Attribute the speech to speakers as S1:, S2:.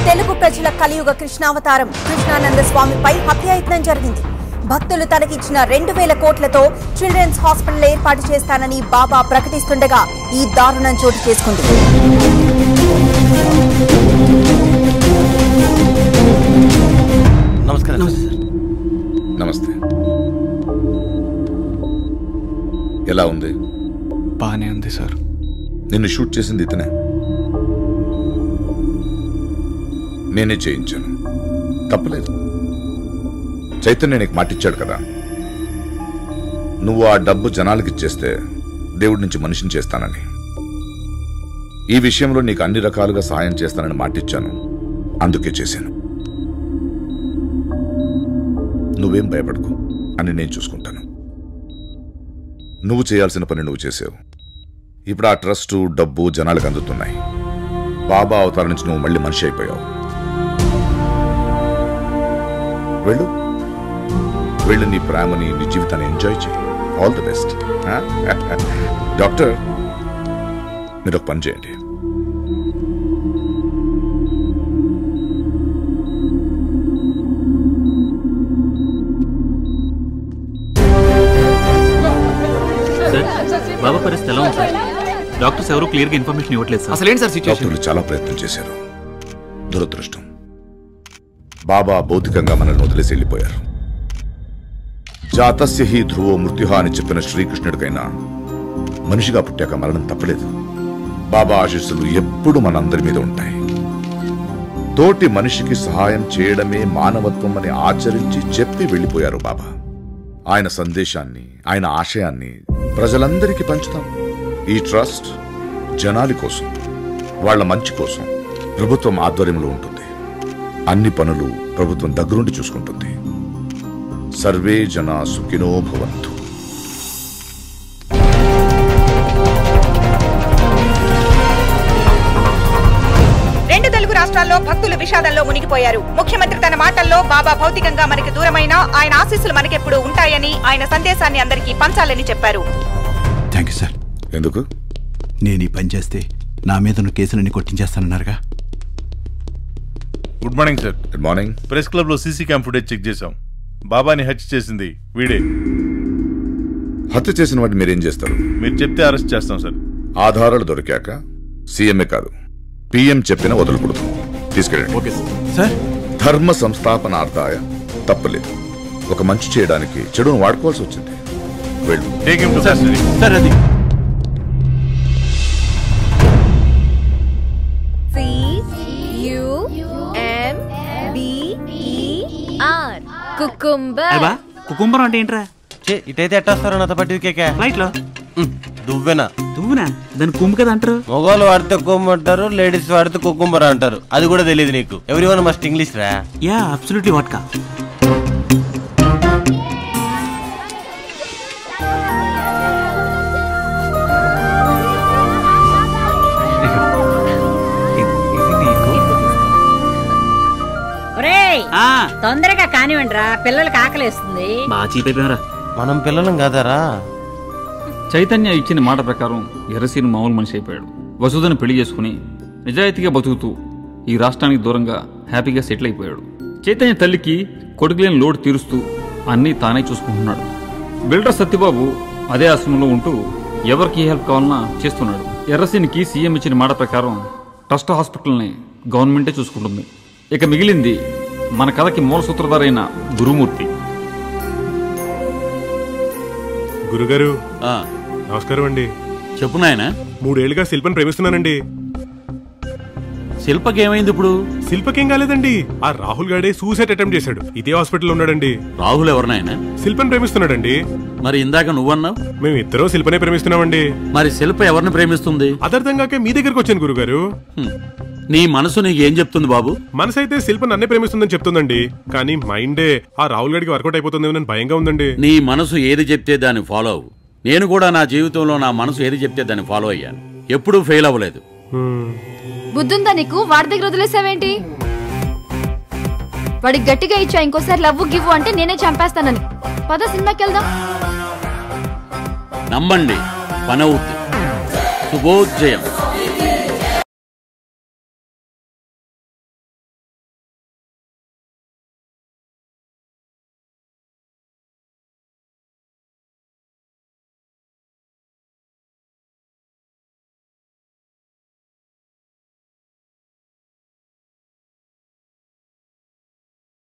S1: తెలుగు ప్రజల కలియుగ కృష్ణావతారం కృష్ణానంద స్వామిపై హత్యాయత్నం జరిగింది. భక్తులు తనకిచ్చిన 2000 కోట్లతో చిల్డ్రన్స్ హాస్పిటల్ ఏర్పాటు చేస్తానని బాబా ప్రకటిస్తుండగా ఈ దారుణం చోటు చేసుకుంది.
S2: నమస్తే. ఎలా ఉంది?
S3: బానే ఉంది సార్.
S2: నిన్ను షూట్ చేసింది ఇతనే. నేనే చేయించాను. తప్పలేదు. చైతన్య నీకు మాటిచ్చాడు కదా, నువ్వు ఆ డబ్బు జనాలకి ఇచ్చేస్తే దేవుడి నుంచి మనిషిని చేస్తానని. ఈ విషయంలో నీకు అన్ని రకాలుగా సహాయం చేస్తానని మాటిచ్చాను, అందుకే చేశాను. నువ్వేం భయపడకు, అని నేను చూసుకుంటాను. నువ్వు చేయాల్సిన పని నువ్వు చేసావు. ఇప్పుడు ఆ ట్రస్ట్ డబ్బు జనాలకు అందుతున్నాయి. బాబా అవతారం నుంచి నువ్వు మళ్ళీ మనిషి అయిపోయావు. వెళ్ళు, వెళ్ళి నీ ప్రేమని, నీ జీవితాన్ని ఎంజాయ్ చేయి. All the best. డాక్టర్, మీరు ఒక పని చేయండి.
S4: బాబా పరిస్థితి ఎలా ఉంది సార్? డాక్టర్స్ ఎవరు క్లియర్ గా ఇన్ఫర్మేషన్ ఇవ్వట్లేదు సార్. అసలు ఏంటి సార్ సిచ్యువేషన్?
S2: డాక్టర్లు చాలా ప్రయత్నం చేశారు. దురదృష్టం, బాబా భౌతికంగా మనల్ని వదిలేసి వెళ్ళిపోయారు. జాతస్య హి ధ్రువో మృత్యుహ అని చెప్పిన శ్రీకృష్ణుడికైనా మనిషిగా పుట్టాక మరణం తప్పలేదు. బాబా ఆశీస్సులు ఎప్పుడు మనందరి మీద ఉంటాయి. తోటి మనిషికి సహాయం చేయడమే మానవత్వం అని ఆచరించి చెప్పి వెళ్ళిపోయారు బాబా. ఆయన సందేశాన్ని, ఆయన ఆశయాన్ని ప్రజలందరికీ పంచుతాం. ఈ ట్రస్ట్ జనాలి కోసం, వాళ్ల మంచి కోసం ప్రభుత్వం ఆధ్వర్యంలో ఉంటుంది. అన్ని పనులు ప్రభుత్వం దగ్గరుండి చూసుకుంటుంది. సర్వే జనా సుఖినో భవంతు.
S1: రెండు తెలుగు రాష్ట్రాల్లో భక్తులు విషాదంలో మునిగిపోయారు. ముఖ్యమంత్రి తన మాటల్లో బాబా భౌతికంగా మనకి దూరమైన ఆయన ఆశీస్సులు మనకెప్పుడు ఉంటాయని, ఆయన సందేశాన్ని అందరికీ పంచాలని చెప్పారు.
S3: Thank you sir.
S2: ఎందుకు?
S3: నేను ఈ పని చేస్తే నా మీద కేసులన్నీ కొట్టించేస్తానన్నారుగా.
S5: Good morning sir.
S2: Good morning.
S5: Press club లో సీసీ క్యామ్ ఫుటేజ్ చెక్ చేశాం. బాబాని హత్య చేసింది వీడే.
S2: హత్య చేసిన వాటిని మీరేం చేస్తారు?
S5: మీరు చెప్తే అరెస్ట్ చేస్తాం సార్.
S2: ఆధారాలు దొరికాక సీఎంఏ కాదు, పిఎం చెప్పిన వదలకూడదు. తీసుకెళ్ళండి.
S3: Okay sir.
S2: ధర్మ సంస్థాపనార్థాయ తప్పలేదు. ఒక మంచి చేయడానికి చెడును వాడుకోవాల్సి వచ్చింది. వెళ్ళు.
S5: Take him to custody.
S3: Sir అది
S4: కుకుంబరం అంటే ఏంట్రా?
S6: ఇటైతే ఎట్టేస్తారో నాతో పట్టి
S4: ఫ్లైట్ లో
S6: దువ్వెనా
S4: దువ్వునా? దాని కుమ్ము కదా అంటారు.
S6: మొగోళ్ళు వాడితే కుమ్మ అంటారు, లేడీస్ వాడితే కుకుంబర అంటారు. అది కూడా తెలియదు నీకు. ఎవ్రీవన్ మస్ట్ ఇంగ్లీష్ రా.
S4: Yeah absolutely vodka.
S7: తొందరగా కానివ్వండి రా, పిల్లలకి ఆకలేస్తుంది.
S4: బాగా చీపైపోయారా?
S6: మనం పిల్లలం కాదారా?
S8: చైతన్య ఇచ్చిన మాట ప్రకారం ఎర్రసీను మామూలు మనిషి అయిపోయాడు. వసుధను పెళ్లి చేసుకుని నిజాయితీగా బతుకుతూ ఈ రాష్ట్రానికి దూరంగా హ్యాపీగా సెటిల్ అయిపోయాడు. చైతన్య తల్లికి కొడుకులేని లోటు తీరుస్తూ అన్నీ తానే చూసుకుంటున్నాడు. బిల్డర్ సత్యబాబు అదే ఆశ్రమంలో ఉంటూ ఎవరికి హెల్ప్ కావాలన్నా చేస్తున్నాడు. ఎర్రసీనికి సీఎం ఇచ్చిన మాట ప్రకారం ట్రస్ట్ హాస్పిటల్ని గవర్నమెంటే చూసుకుంటుంది. ఇక మిగిలింది మన కథకి మూల సూత్రధారైన గురుమూర్తి.
S5: గురుగారు నమస్కారం అండి.
S4: చెప్పు నాయన.
S5: 3 ఏళ్లుగా శిల్పని ప్రేమిస్తున్నానండి.
S4: శిల్పకి ఏమైంది ఇప్పుడు?
S5: శిల్పకేం కాలేదండి. ఆ రాహుల్ గాడే సూసైడ్ అటెంప్ట్ చేశాడు. ఇదే హాస్పిటల్లో ఉన్నాడండి.
S4: రాహుల్ ఎవరు నాయన?
S5: శిల్పని ప్రేమిస్తున్నాడండి.
S4: మరి ఇందాక నువ్వన్నావు.
S5: మేము ఇద్దరం శిల్పనే ప్రేమిస్తున్నామండి.
S4: మరి శిల్ప ఎవరిని ప్రేమిస్తుంది?
S5: అదర్థంగాకే మీ దగ్గరకు వచ్చాను గురుగారు.
S4: నీ మనసు నీకు ఏం చెప్తుంది బాబు?
S5: మనసు అయితే శిల్ప నన్నే ప్రేమిస్తుందని చెప్తుందండి. కానీ మైండే ఆ రాహుల్ గారికి వర్కౌట్ అయిపోతుందేమో భయంగా ఉందండి.
S4: నీ మనసు ఏది చెప్తే దాన్ని ఫాలో అవ్వు. నేను కూడా నా జీవితంలో నా మనసు ఏది చెప్తే దాన్ని ఫాలో అయ్యాను. ఎప్పుడూ ఫెయిల్ అవ్వలేదు.
S9: బుద్ధుందా నీకు? వాడి దగ్గర వదిలేసావేంటి? వాడికి గట్టిగా ఇచ్చా ఇంకోసారి లవ్వు గివ్వు అంటే నేనే చంపేస్తానని. పద సినిమాకి వెళ్దాం.
S4: నమ్మండి, పని అవుద్ది. శుభోజ్జయం.